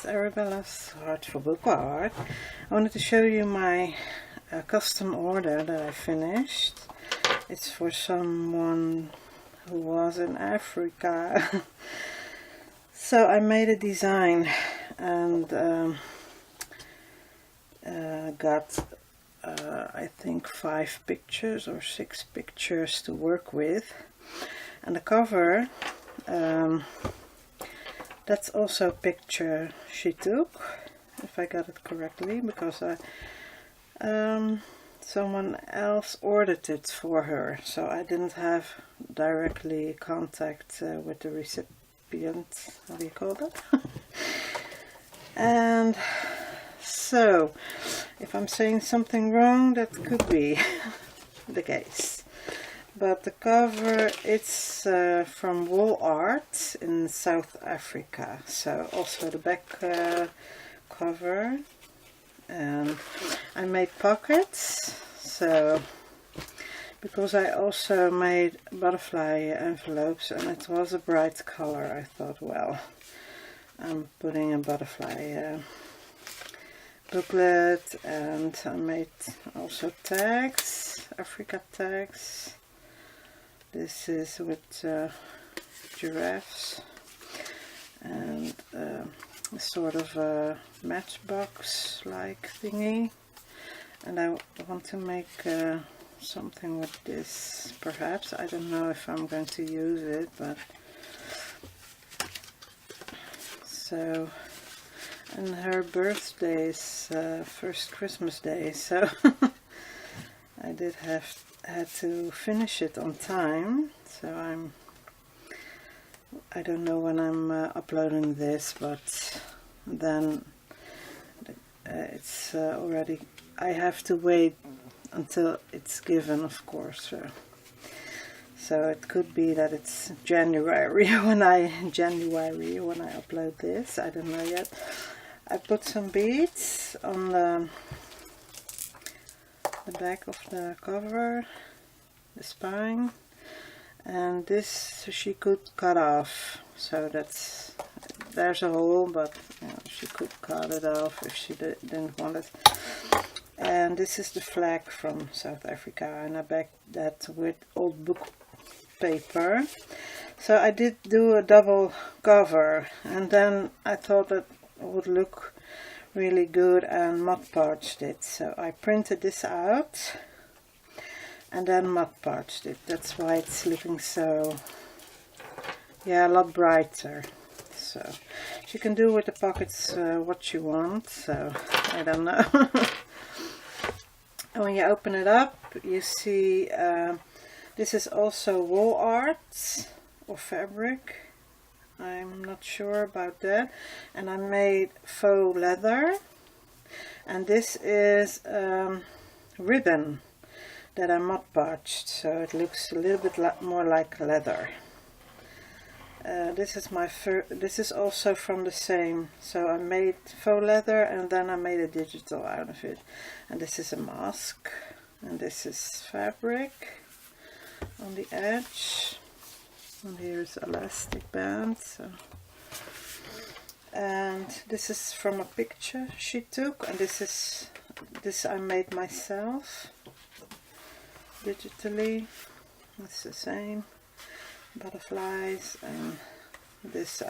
it's Arabella's Heart for Book Art. I wanted to show you my custom order that I finished. It's for someone who was in Africa. So I made a design and got I think 5 pictures or 6 pictures to work with, and the cover, that's also a picture she took, if I got it correctly, because someone else ordered it for her, so I didn't have directly contact with the recipient, how do you call that? And so, if I'm saying something wrong, that could be the case. But the cover, it's from Wall Art in South Africa. So also the back cover. And I made pockets. So, because I also made butterfly envelopes and it was a bright color, I thought, well, I'm putting a butterfly booklet, and I made also tags, Africa tags. This is with giraffes and a sort of a matchbox like thingy, and I want to make something with this, perhaps. I don't know if I'm going to use it, but so. And her birthday is first Christmas Day, so I had to finish it on time. So I don't know when I'm uploading this, but then it's already. I have to wait until it's given, of course. So it could be that it's January when I upload this. I don't know yet. I put some beads on the back of the cover, the spine, and this she could cut off, so there's a hole, but you know, she could cut it off if she didn't want it. And this is the flag from South Africa, and I backed that with old book paper. So I did do a double cover, and then I thought that would look really good and Mod Podged it. So I printed this out and then Mod Podged it. That's why it's looking so, yeah, a lot brighter. So you can do with the pockets what you want, so I don't know. And when you open it up, you see this is also wall art or fabric. I'm not sure about that. And I made faux leather, and this is ribbon that I Mod Podged, so it looks a little bit more like leather. This is this is also from the same. So I made faux leather and then I made a digital out of it. And this is a mask, and this is fabric on the edge. And here's elastic band. So. And this is from a picture she took, and this I made myself digitally. It's the same butterflies, and this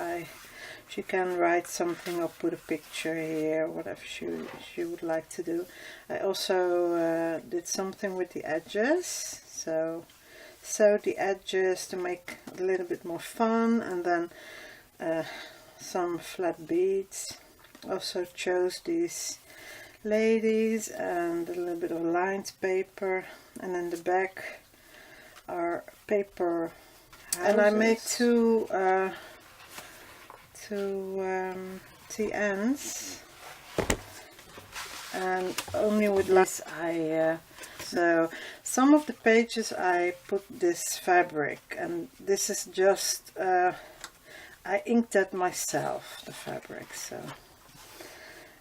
she can write something or put a picture here, whatever she would like to do. I also did something with the edges, so sewed the edges to make it a little bit more fun, and then some flat beads. Also chose these ladies and a little bit of lined paper, and in the back are paper houses. And I made two TNs, and only with this so some of the pages I put this fabric, and this is just I inked that myself, the fabric. So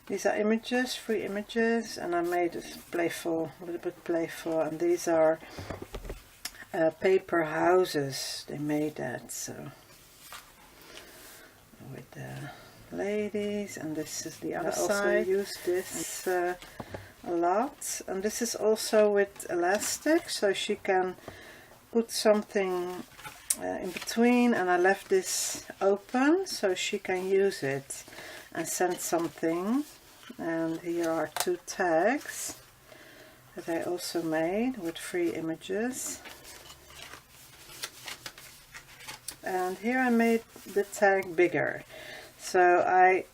these are images, free images, and I made it playful, a little bit playful, and these are paper houses. They made that, so with ladies, and this is the other side. I also use this a lot, and this is also with elastic, so she can put something in between, and I left this open so she can use it and send something. And here are 2 tags that I also made with 3 images. And here I made the tag bigger, so I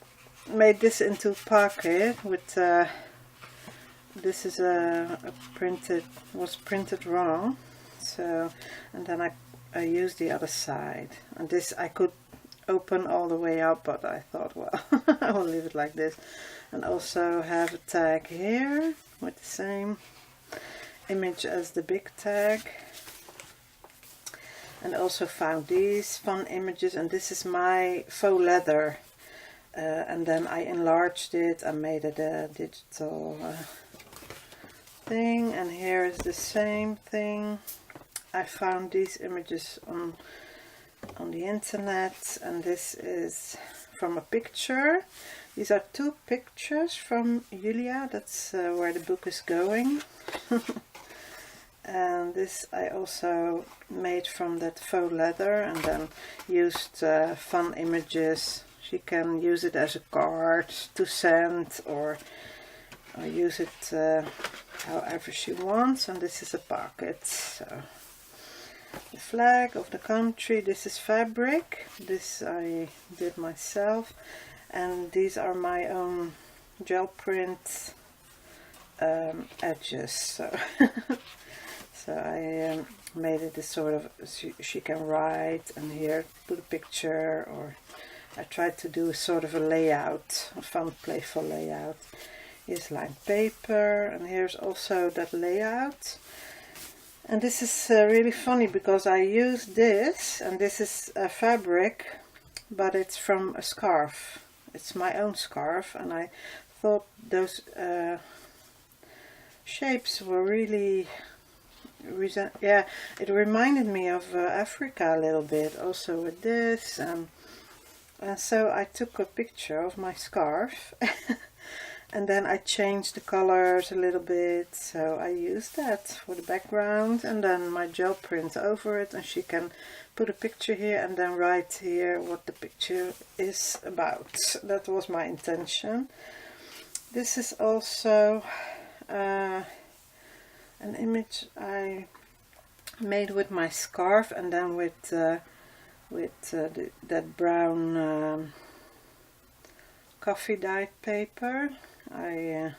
made this into a pocket with this is was printed wrong, so, and then I used the other side, and this I could open all the way up, but I thought, well, I will leave it like this. And also have a tag here with the same image as the big tag. And also found these fun images, and this is my faux leather, and then I enlarged it and made it a digital thing. And here is the same thing. I found these images on the internet, and this is from a picture. These are 2 pictures from Julia, that's where the book is going. And this I also made from that faux leather, and then used fun images. She can use it as a card to send, or use it however she wants. And this is a pocket. So the flag of the country, this is fabric, this I did myself, and these are my own gel print edges. So so I made it this sort of, she can write, and here put a picture, or I tried to do sort of a layout, a fun playful layout. Here's lined paper, and here's also that layout. And this is really funny because I used this, and this is a fabric, but it's from a scarf. It's my own scarf, and I thought those shapes were really, yeah, it reminded me of Africa a little bit, also with this, and so I took a picture of my scarf. And then I changed the colors a little bit, so I used that for the background, and then my gel print over it, and she can put a picture here and then write here what the picture is about. That was my intention. This is also an image I made with my scarf, and then with that brown coffee dyed paper. I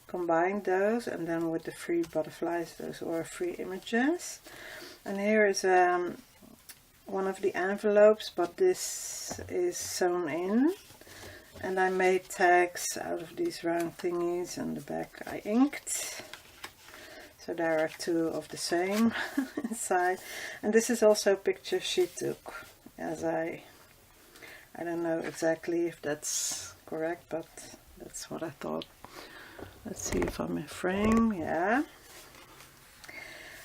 combined those, and then with the 3 butterflies, those were 3 images. And here is one of the envelopes, but this is sewn in, and I made tags out of these round thingies, and the back I inked. So there are 2 of the same inside. And this is also a picture she took, as I don't know exactly if that's correct, but that's what I thought. Let's see if I'm in frame. Yeah.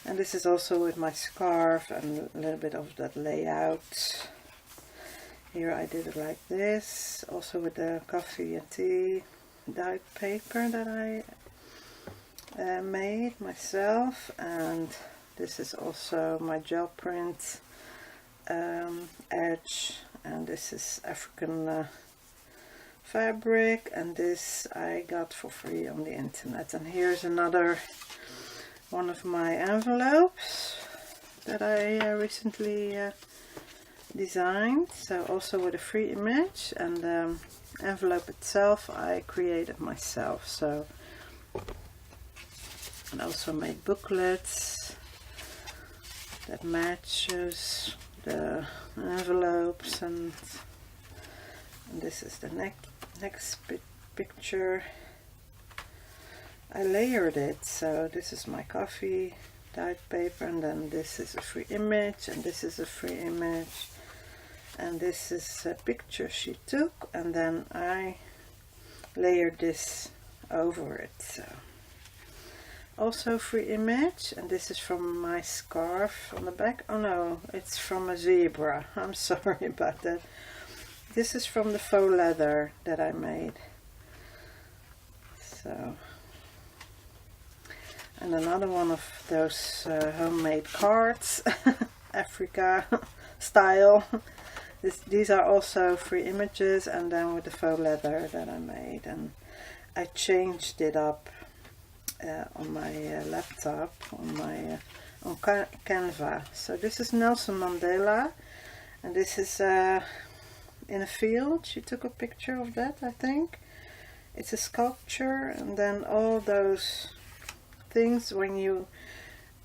And this is also with my scarf and a little bit of that layout. Here I did it like this, also with the coffee and tea dyed paper that I made myself. And this is also my gel print edge, and this is African fabric, and this I got for free on the internet. And here's another one of my envelopes that I recently designed, so also with a free image, and the envelope itself I created myself. So, and also made booklets that matches the envelopes, and this is the next picture. I layered it, so this is my coffee dyed paper, and then this is a free image, and this is a free image, and this is a picture she took, and then I layered this over it. So also free image, and this is from my scarf on the back. Oh no, it's from a zebra. I'm sorry about that. this is from the faux leather that I made. So, and another one of those homemade cards, Africa style. These are also free images, and then with the faux leather that I made, and I changed it up on my laptop, on Canva. So this is Nelson Mandela, and this is in a field. She took a picture of that, I think. It's a sculpture, and then all those things, when you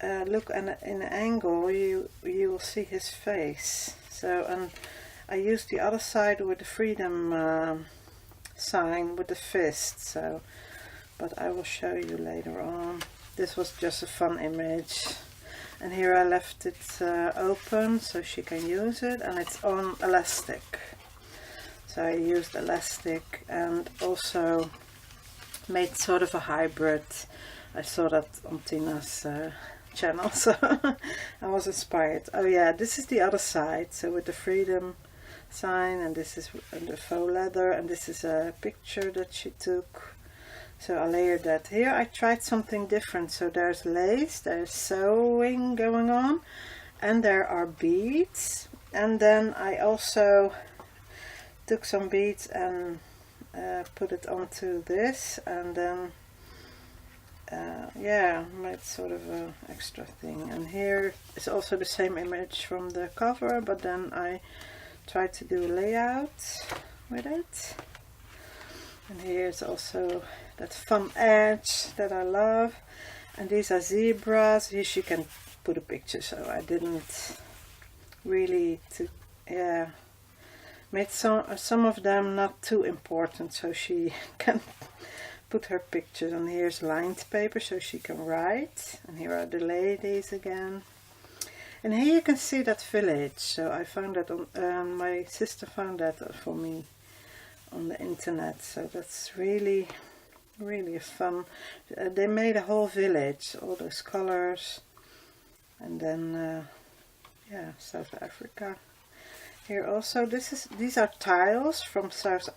look in an angle, you will see his face. So, and I used the other side with the freedom sign with the fist. So, but I will show you later on. This was just a fun image, and here I left it open so she can use it, and it's on elastic. So I used elastic and also made sort of a hybrid. I saw that on Tina's channel, so I was inspired. Oh yeah, this is the other side, so with the freedom sign, and this is the faux leather, and this is a picture that she took. So I layered that. Here I tried something different. So there's lace, there's sewing going on, and there are beads. And then I also took some beads and put it onto this, and then yeah, made sort of an extra thing. And here is also the same image from the cover, but then I tried to do a layout with it. And here's also that fun edge that I love. And these are zebras. Here she can put a picture, so I didn't really made some of them not too important, so she can put her pictures. And here's lined paper so she can write. And here are the ladies again. And here you can see that village. So I found that on my sister found that for me on the internet. So that's really a fun. They made a whole village, all those colors, and then yeah, South Africa. Here also, these are tiles from South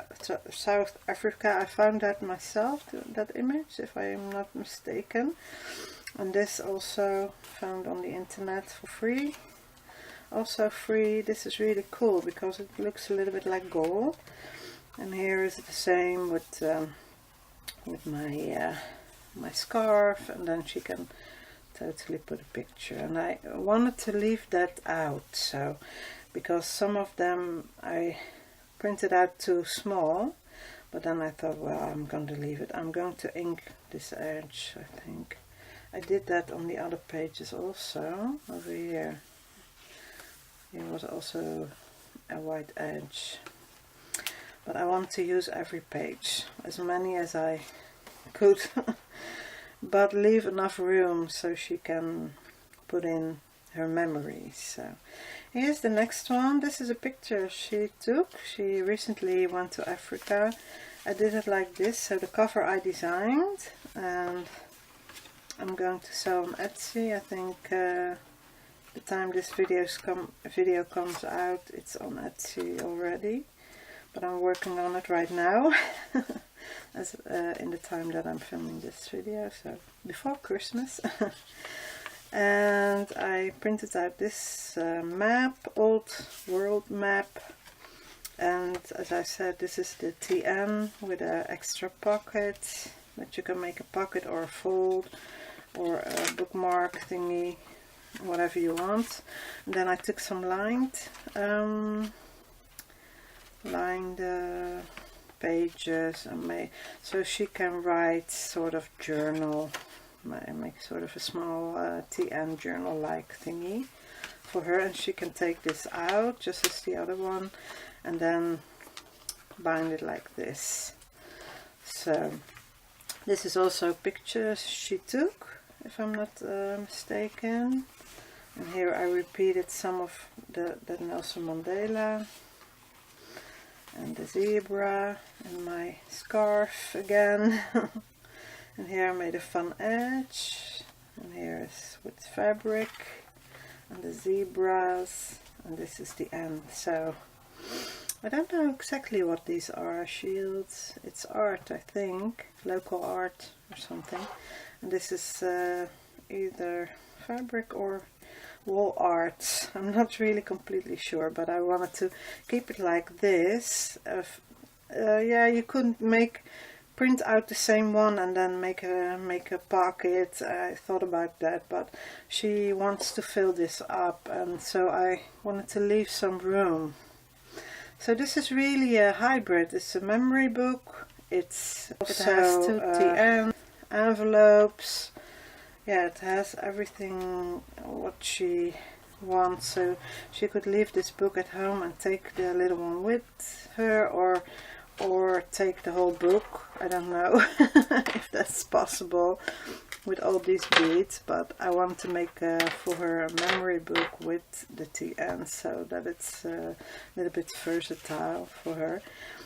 Africa. I found that myself, that image, if I am not mistaken. And this also found on the internet for free. Also free. This is really cool because it looks a little bit like gold. And here is the same with my my scarf, and then she can totally put a picture. And I wanted to leave that out, so because some of them I printed out too small, but then I thought, well, I'm going to leave it. I'm going to ink this edge, I think. I did that on the other pages also. Over here, here was also a white edge. But I want to use every page, as many as I could, but leave enough room so she can put in her memories. So here's the next one. This is a picture she took. She recently went to Africa. I did it like this. So the cover I designed, and I'm going to sell on Etsy. I think the time this video comes out, it's on Etsy already. But I'm working on it right now, as in the time that I'm filming this video, so before Christmas. And I printed out this map, old world map, and as I said, this is the TN with an extra pocket, that you can make a pocket or a fold or a bookmark thingy, whatever you want. And then I took some lined pages and made so she can write sort of journal, make sort of a small TN journal like thingy for her, and she can take this out just as the other one and then bind it like this. So this is also pictures she took, if I'm not mistaken. And here I repeated some of the Nelson Mandela and the zebra and my scarf again. And here I made a fun edge, and here is with fabric and the zebras, and this is the end. So I don't know exactly what these are. Shields. It's art, I think. Local art or something. And this is either fabric or wall art. I'm not really completely sure, but I wanted to keep it like this. Yeah, you couldn't print out the same one and then make a pocket. I thought about that, but she wants to fill this up, and so I wanted to leave some room. So this is really a hybrid. It's a memory book. It has two TN envelopes. Yeah, it has everything what she wants. So she could leave this book at home and take the little one with her, or take the whole book. I don't know if that's possible with all these beads, but I want to make for her a memory book with the TN, so that it's a little bit versatile for her.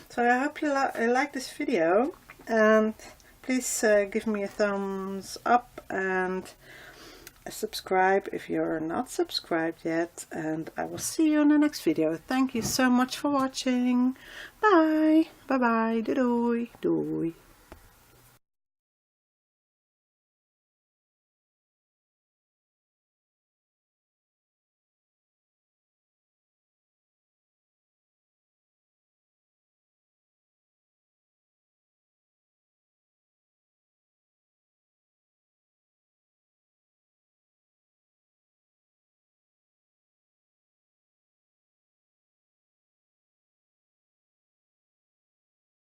So I hope you like this video, and please give me a thumbs up and subscribe if you're not subscribed yet, and I will see you in the next video. Thank you so much for watching. Bye bye bye. Doei doei.